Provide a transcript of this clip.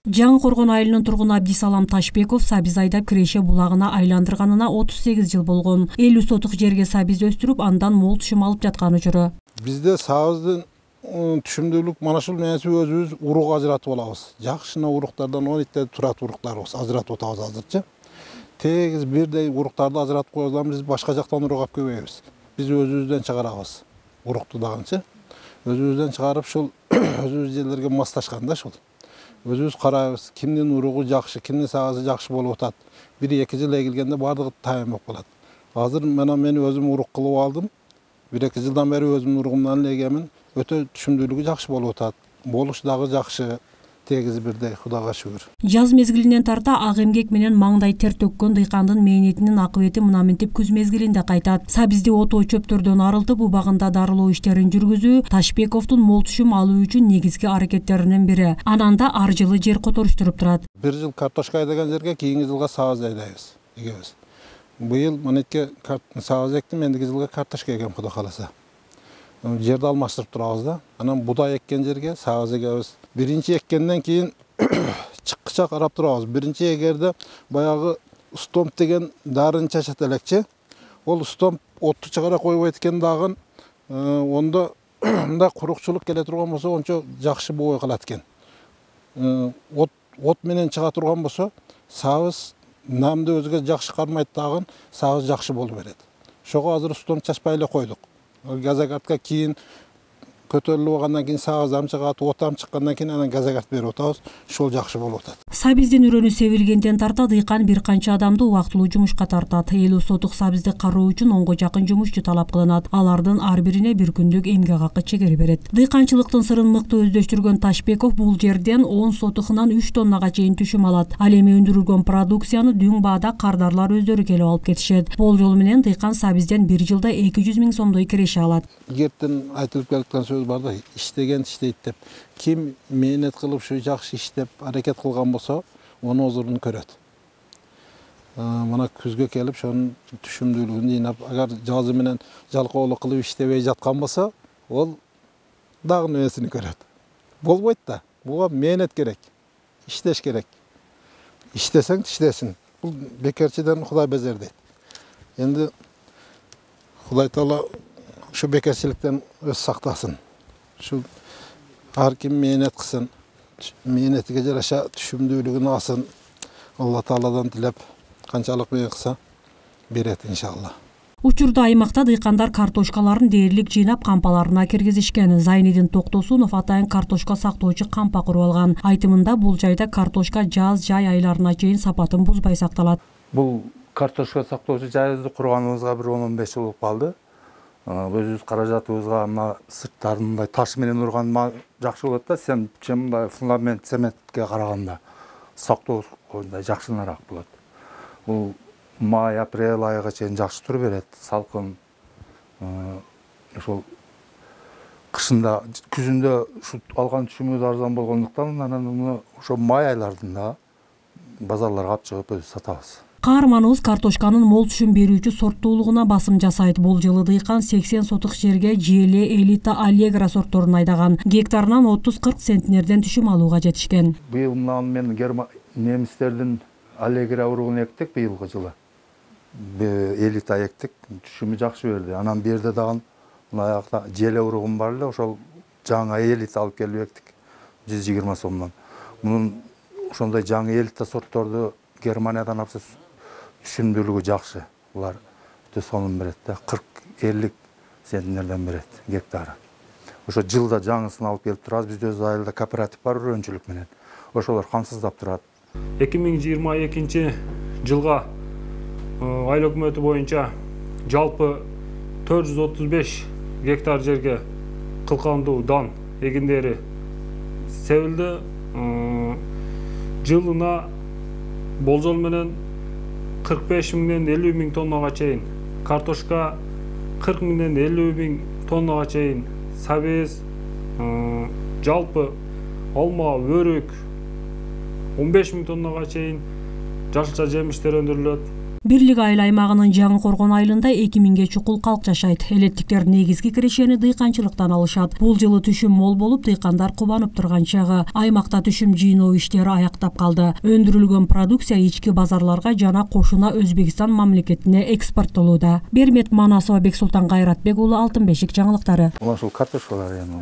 Жаңы Коргон айылынын тургуну Абдисалам Ташбеков сабиз айдап Киреше булагына айландырганына 38 жыл болгон. 50 сотук жерге сабиз өстүрүп, андан мол түшүм алып жатканы жүрө. Бизде сабыздын түшүмдүүлүк mana шул менен өзүбүз урук ажыратып алабыз. Жакшына уруктардан 12 турат уруктарыбыз ажыратып атабыз азырчы. Тегиз бирдей уруктарды ажыратып коебуз, биз башка жактан урук алып келбейбиз. Биз өзүбүздөн чыгарабыз. Урукту дагынчы. Өзүбүздөн чыгарып шул өзүбүз жерлерге маслашканда шул. Өзүбүз карайбыз, кимдин уругу жакшы, кимдин сагызы жакшы болуп атат. 1-2 жыл эгилгенде бардыгы тайын болуп калат. Азыр мен өзүм урук кылып алдым. 1-2 жылдан бери өзүмдүн уругумдан эгемин. Өтө түшүмдүүлүгү жакшы болуп атат. Болуш дагы жакшы. Тегиз бирдей, Кудайга шүгүр. Жаз мезгилинен тарта ак эмгек менен маңдай тер төккөн дыйкандын мээнетинин акыбети мына мынтип күз мезгилинде кайтат. Сабизди отоо чөптөрдөн арылтып, убагында дарылоо иштерин жүргүзүү Ташбековдун мол түшүм алуу үчүн негизги аракеттеринин бири. Ананда ар жылы жер которуштуруп турат. Бир жыл картошка айдаган жерге кийинки жылга сабыз айдайбыз. Эгебиз. Быйыл манетке сабыз эктим, эндиги жылга картошка эгем, Кудай кааласа. Жерди алмаштырып турабыз да. Анан будай эккен жерге сабыз эгебиз. Биринчи эккенден кийин чыккыча карап турабыз. Биринчи эгерде баягы стомп деген дарын чачат элекчи. Ол стомп отту чыгара койбойт экен дагы, онда мындай курукчулук келе турган болсо, ончо жакшы бобой калат экен. От менен чыга турган болсо, сабыз намды өзгө жакшы кармайт дагы, сабыз жакшы болуп берет. Ошого азыр стомп чачпай эле койдук. Газагартка кийин көтөрүлүп алгандан кийин сабыздам чыгат, отам чыккандан кийин анан газагарт берип атабыз. Ошол жакшы болуп атат. Сабиздин үрөнү себилгенден тарта дыйкан бир канча адамды убактылуу жумушка тартат. 50 сотук сабизди кароо үчүн 10го жакын жумушчу талап кылынат. Алардын ар бирине 1 күндүк эмгек акы чегери берет. Дыйканчылыктын сырын мыкты өздөштүргөн Ташбеков бул жерден 10 сотухунан 3 тоннага чейин түшүм алат. Ал эми өндүрүлгөн продукцияны дүң баада кардарлар өздөрү келип алып кетишет. Болжол менен дыйкан сабизден 1 жылда 200 000 сомдой киреше алат. Герттен айтылып келаткан сөз бар да, иштеген иштейт деп. Ким мээнет кылып ушу жакшы иштеп аракет кылган болсо, onu озурун көрөт. Мына күзгө келип, шонун түшүмдүүлүгүн жыйнап, агар жазы менен жалкоолук кылып иштебей жаткан болсо, ол дагы нерсени көрөт. Болбойт да. Буга мээнет керек. Иштеш керек. Иштесең иштесин. Бул бекерчиден Кудай безер дейт. Энди Кудай Таала şu bekerçilikten öz saktасın. Şu her kim meynet kılsın, meynetiga жараша түшүмдүүлүгүн алсын. Алла Тааладан тилеп, канчалык мейнет кылса берет иншалла. Учурда аймакта дыйкандар картошкаларын дээрлик жыйнап кампаларына киргизишкен. Зайнидин Токтосунов атайын картошка сактоочу кампа куруп алган. Айтымында бул жайда картошка жаз жай айларына чейин сапатын бузбай сакталат. Бул картошка сактоочу жайыбызды курганыбызга бир 10-15 жыл болуп калды. Өзүбүз каражатыбызга мына сырттарын мындай таш менен урган жакшы болот да, сен мындай фундамент цементке караганда сактоо жакшыраак болот. Бул май, апрель айга чейин жакшы туруп берет, салкын. Ошол кышында, күзүндө ушу алган түшүмүбүз арзан болгондуктан анан ошо май айларында базарларга алып чыгып өзүбүз сатабыз. Каарманыбыз картошканын мол түшүм берүүчү сорттуулугуна басым жасайт. Бул жылы дыйкан 80 сотук жерге Желе, Элита, Аллегра сортторун айдаган. Гектарынан 30-40 центнерден түшүм алууга жетишкен. Быйыл мен немистердин Аллегра уругун эктик быйылкы жылы. Элита эктик, түшүмү жакшы берди. Анан берде дагы аякта Желе уругум бар эле, ошол жаңы Элита алып келип эктик 120 сомдон. Мунун ошондой жаңы Элита сортторду Германиядан апсыз түшүмдүүлүгү жакшы. Булар өтө сонун берет да, 40-50 центнерден берет гектары. Ошо жылда жаңысын алып келип турабыз. Бизде өз айылда кооператив бар, өрөөнчүлүк менен. Ошолор камсыздап турат. 2022 жылга айыл өкмөтү боюнча жалпы 435 гектар жерге кылкандуу дан эгиндери себилди. Жылына болжол менен 45 миңден 50 миң тоннага чейин картошка, 40 миңден 50 миң тоннага чейин сабиз, жалпы алма, өрүк 15 миң тоннага чейин жашылча жемиштер өндүрүлөт. Бирлик айыл аймагынын Жаңы Коргон айылында 2000ге чукул калк жашайт. Элеттиктер негизги кирешени дыйканчылыктан алышат. Бул жылы түшүм мол болуп, дыйкандар кубанып турган чагы. Аймакта түшүм жыйноо иштери аяктап калды. Өндүрүлгөн продукция ички базарларга жана кошуна Өзбекстан мамлекетине экспорттолууда. Бермет Манасова, Бексултан Кайратбек уулу, Алтын бешик жаңылыктары. Ушул картошкалар эми